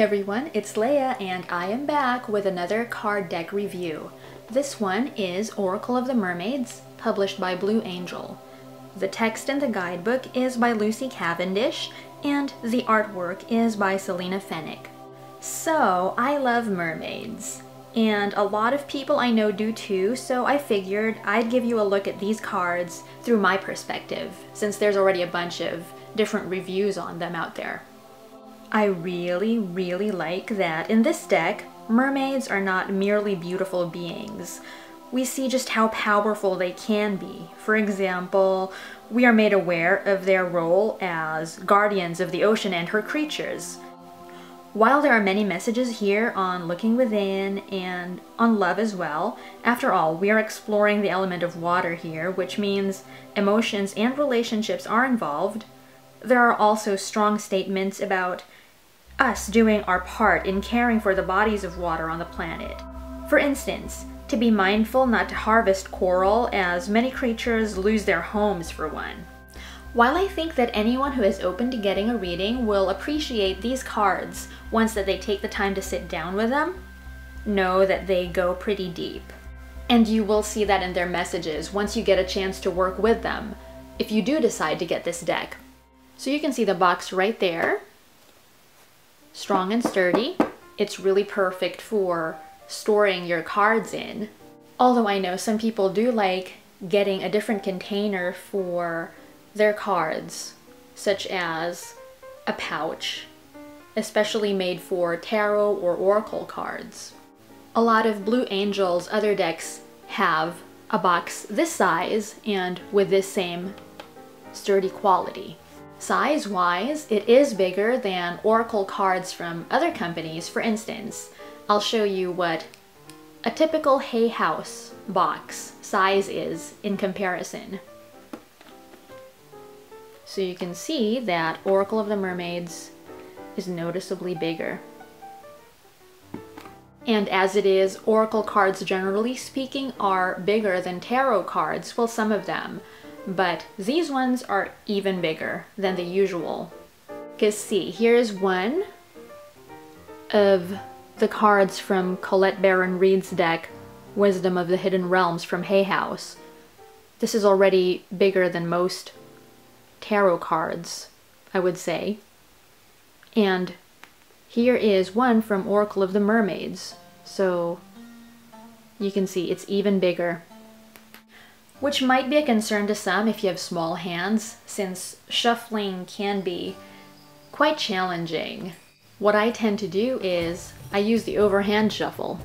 everyone, it's Leia and I am back with another card deck review. This one is Oracle of the Mermaids, published by Blue Angel. The text in the guidebook is by Lucy Cavendish and the artwork is by Selena Fennick. So, I love mermaids, and a lot of people I know do too, so I figured I'd give you a look at these cards through my perspective, since there's already a bunch of different reviews on them out there. I really like that in this deck, mermaids are not merely beautiful beings. We see just how powerful they can be. For example, we are made aware of their role as guardians of the ocean and her creatures. While there are many messages here on looking within and on love as well, after all, we are exploring the element of water here, which means emotions and relationships are involved. There are also strong statements about us doing our part in caring for the bodies of water on the planet. For instance, to be mindful not to harvest coral, as many creatures lose their homes for one. While I think that anyone who is open to getting a reading will appreciate these cards once that they take the time to sit down with them, know that they go pretty deep. And you will see that in their messages once you get a chance to work with them, if you do decide to get this deck. So you can see the box right there. Strong and sturdy. It's really perfect for storing your cards in. Although I know some people do like getting a different container for their cards, such as a pouch, especially made for tarot or oracle cards. A lot of Blue Angel's other decks have a box this size and with this same sturdy quality. Size-wise, it is bigger than oracle cards from other companies. For instance, I'll show you what a typical Hay House box size is in comparison. So you can see that Oracle of the Mermaids is noticeably bigger. And as it is, oracle cards generally speaking are bigger than tarot cards, well, some of them. But these ones are even bigger than the usual. Because see, here's one of the cards from Colette Baron Reid's deck, Wisdom of the Hidden Realms from Hay House. This is already bigger than most tarot cards, I would say. And here is one from Oracle of the Mermaids. So you can see it's even bigger. Which might be a concern to some if you have small hands, since shuffling can be quite challenging. What I tend to do is I use the overhand shuffle.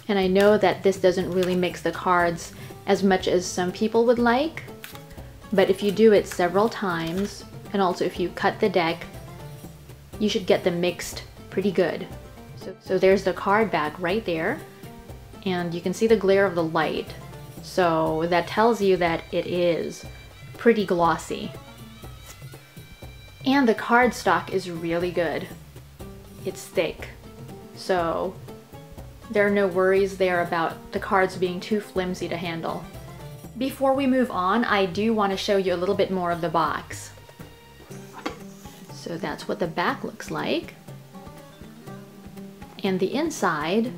And I know that this doesn't really mix the cards as much as some people would like, but if you do it several times, and also if you cut the deck, you should get them mixed pretty good. So there's the card back right there. And you can see the glare of the light, so that tells you that it is pretty glossy. And the cardstock is really good. It's thick, so there are no worries there about the cards being too flimsy to handle. Before we move on, I do want to show you a little bit more of the box. So that's what the back looks like. And the inside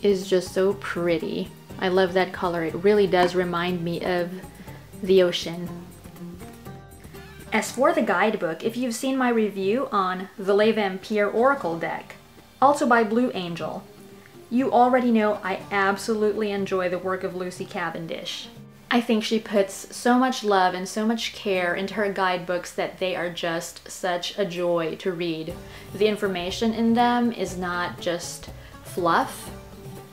is just so pretty. I love that color. It really does remind me of the ocean. As for the guidebook, if you've seen my review on the Les Vampires Oracle deck, also by Blue Angel, you already know I absolutely enjoy the work of Lucy Cavendish. I think she puts so much love and so much care into her guidebooks that they are just such a joy to read. The information in them is not just fluff.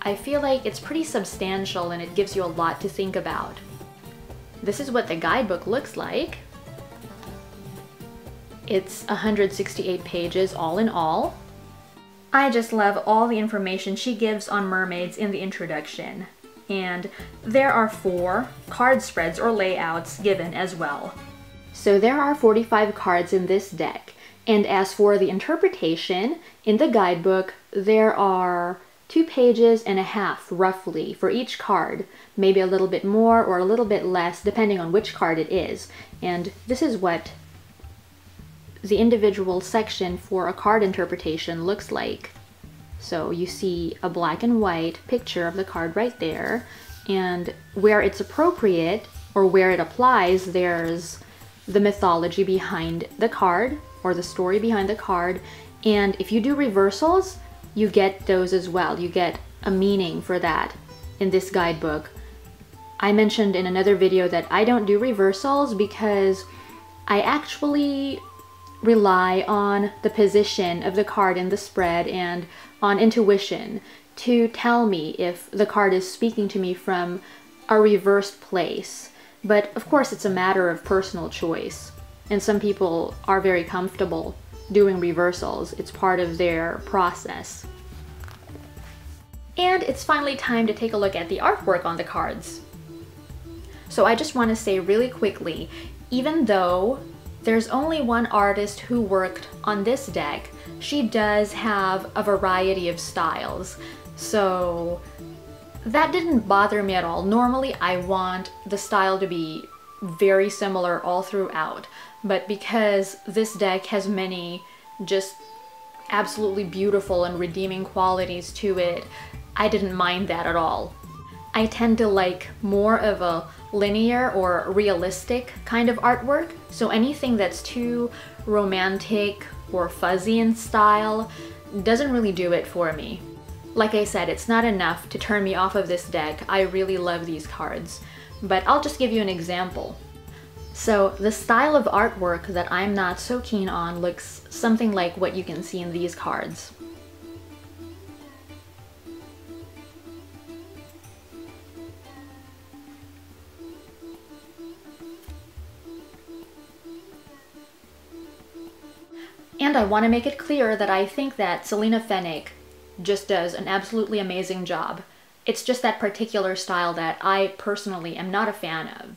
I feel like it's pretty substantial and it gives you a lot to think about. This is what the guidebook looks like. It's 168 pages all in all. I just love all the information she gives on mermaids in the introduction. And there are 4 card spreads or layouts given as well. So there are 45 cards in this deck. And as for the interpretation, in the guidebook, there are 2.5 pages roughly for each card, maybe a little bit more or a little bit less depending on which card it is. And this is what the individual section for a card interpretation looks like. So you see a black and white picture of the card right there, and where it's appropriate or where it applies, there's the mythology behind the card or the story behind the card. And if you do reversals, you get those as well. You get a meaning for that in this guidebook. I mentioned in another video that I don't do reversals because I actually rely on the position of the card in the spread and on intuition to tell me if the card is speaking to me from a reversed place. But of course it's a matter of personal choice, and some people are very comfortable doing reversals. It's part of their process. And it's finally time to take a look at the artwork on the cards. So I just want to say really quickly, even though there's only one artist who worked on this deck, she does have a variety of styles. So that didn't bother me at all. Normally I want the style to be very similar all throughout, but because this deck has many just absolutely beautiful and redeeming qualities to it, I didn't mind that at all. I tend to like more of a linear or realistic kind of artwork, so anything that's too romantic or fuzzy in style doesn't really do it for me. Like I said, it's not enough to turn me off of this deck. I really love these cards, but I'll just give you an example. So the style of artwork that I'm not so keen on looks something like what you can see in these cards. And I want to make it clear that I think that Selena Fenwick just does an absolutely amazing job. It's just that particular style that I personally am not a fan of.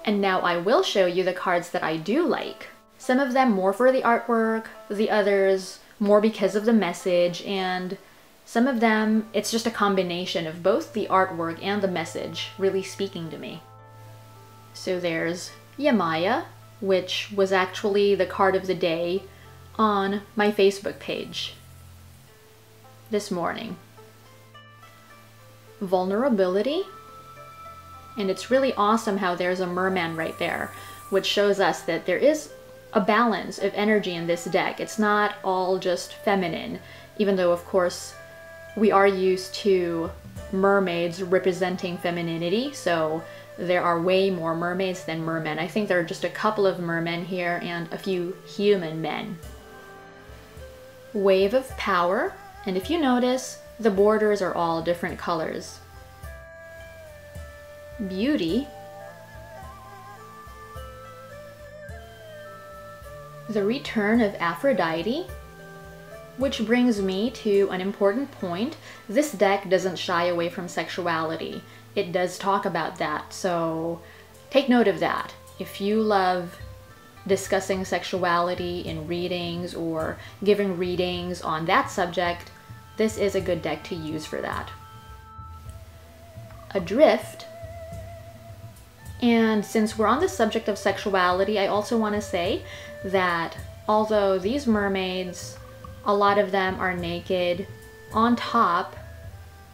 And now I will show you the cards that I do like. Some of them more for the artwork, the others more because of the message, and some of them it's just a combination of both the artwork and the message really speaking to me. So there's Yamaya, which was actually the card of the day on my Facebook page this morning. Vulnerability, and it's really awesome how there's a merman right there, which shows us that there is a balance of energy in this deck. It's not all just feminine, even though of course we are used to mermaids representing femininity, so there are way more mermaids than mermen. I think there are just a couple of mermen here and a few human men. Wave of power, and if you notice, the borders are all different colors. Beauty. The return of Aphrodite, which brings me to an important point. This deck doesn't shy away from sexuality. It does talk about that, so take note of that. If you love discussing sexuality in readings or giving readings on that subject, this is a good deck to use for that. Adrift. And since we're on the subject of sexuality, I also want to say that although these mermaids, a lot of them are naked, on top,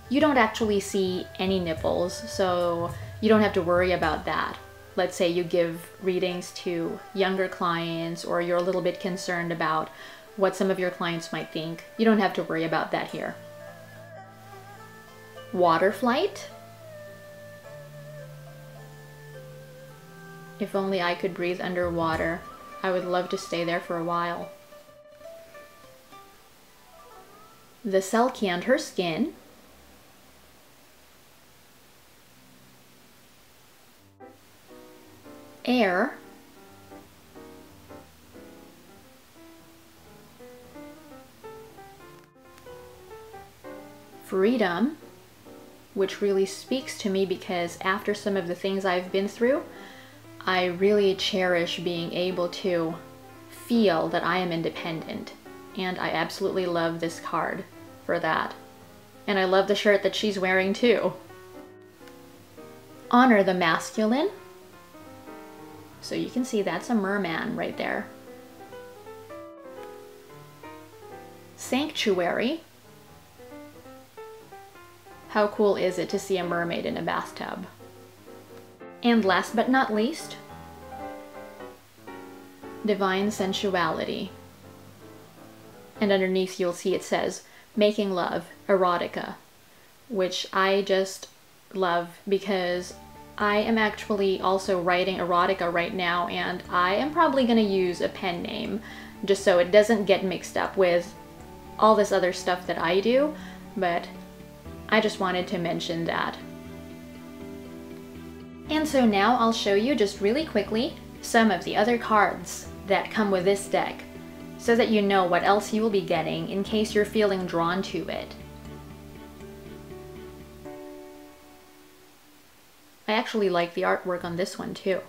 you don't actually see any nipples, so you don't have to worry about that. Let's say you give readings to younger clients or you're a little bit concerned about what some of your clients might think. You don't have to worry about that here. Water flight. If only I could breathe underwater. I would love to stay there for a while. The Selkie and her skin. Air. Freedom, which really speaks to me because after some of the things I've been through, I really cherish being able to feel that I am independent, and I absolutely love this card for that. And I love the shirt that she's wearing too. Honor the masculine. So you can see that's a merman right there. Sanctuary. How cool is it to see a mermaid in a bathtub? And last but not least, Divine Sensuality. And underneath you'll see it says, Making Love, Erotica, which I just love because I am actually also writing erotica right now, and I am probably going to use a pen name just so it doesn't get mixed up with all this other stuff that I do, but I just wanted to mention that. And so now I'll show you just really quickly some of the other cards that come with this deck, so that you know what else you will be getting in case you're feeling drawn to it. I actually like the artwork on this one too.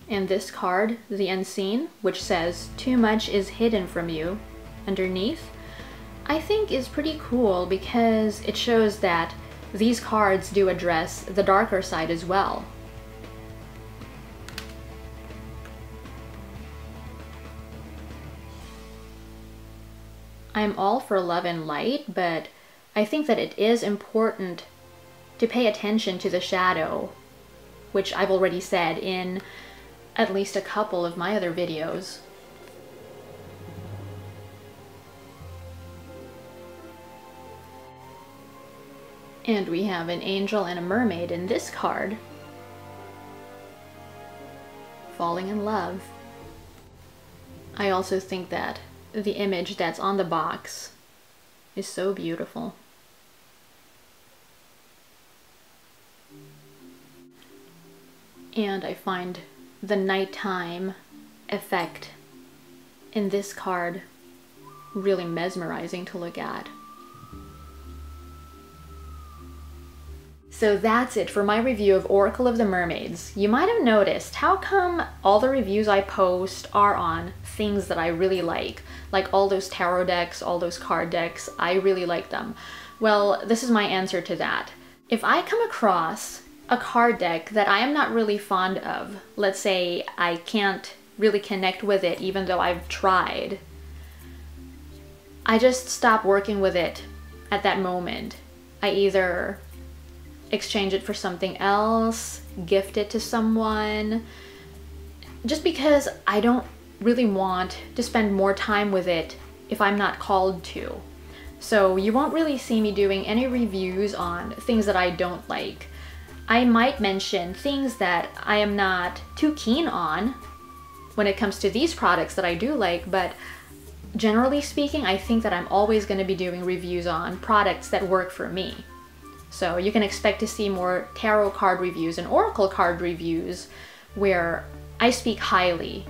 And this card, The Unseen, which says, Too much is hidden from you, underneath, I think is pretty cool because it shows that these cards do address the darker side as well. I'm all for love and light, but I think that it is important to pay attention to the shadow, which I've already said in at least a couple of my other videos. And we have an angel and a mermaid in this card, falling in love. I also think that the image that's on the box is so beautiful. And I find the nighttime effect in this card really mesmerizing to look at. So that's it for my review of Oracle of the Mermaids. You might have noticed, how come all the reviews I post are on things that I really like all those tarot decks, all those card decks, I really like them. Well, this is my answer to that. If I come across a card deck that I am not really fond of, let's say I can't really connect with it even though I've tried, I just stop working with it at that moment. I either exchange it for something else, gift it to someone, just because I don't really want to spend more time with it if I'm not called to. So you won't really see me doing any reviews on things that I don't like. I might mention things that I am not too keen on when it comes to these products that I do like, but generally speaking, I think that I'm always going to be doing reviews on products that work for me. So you can expect to see more tarot card reviews and oracle card reviews where I speak highly,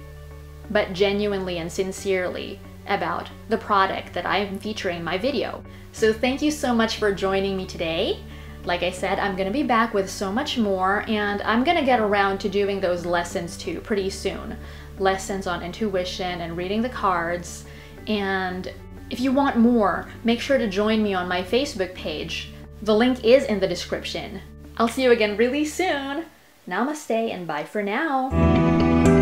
but genuinely and sincerely about the product that I'm featuring in my video. So thank you so much for joining me today. Like I said, I'm gonna be back with so much more, and I'm gonna get around to doing those lessons too pretty soon. Lessons on intuition and reading the cards. And if you want more, make sure to join me on my Facebook page. The link is in the description. I'll see you again really soon. Namaste and bye for now.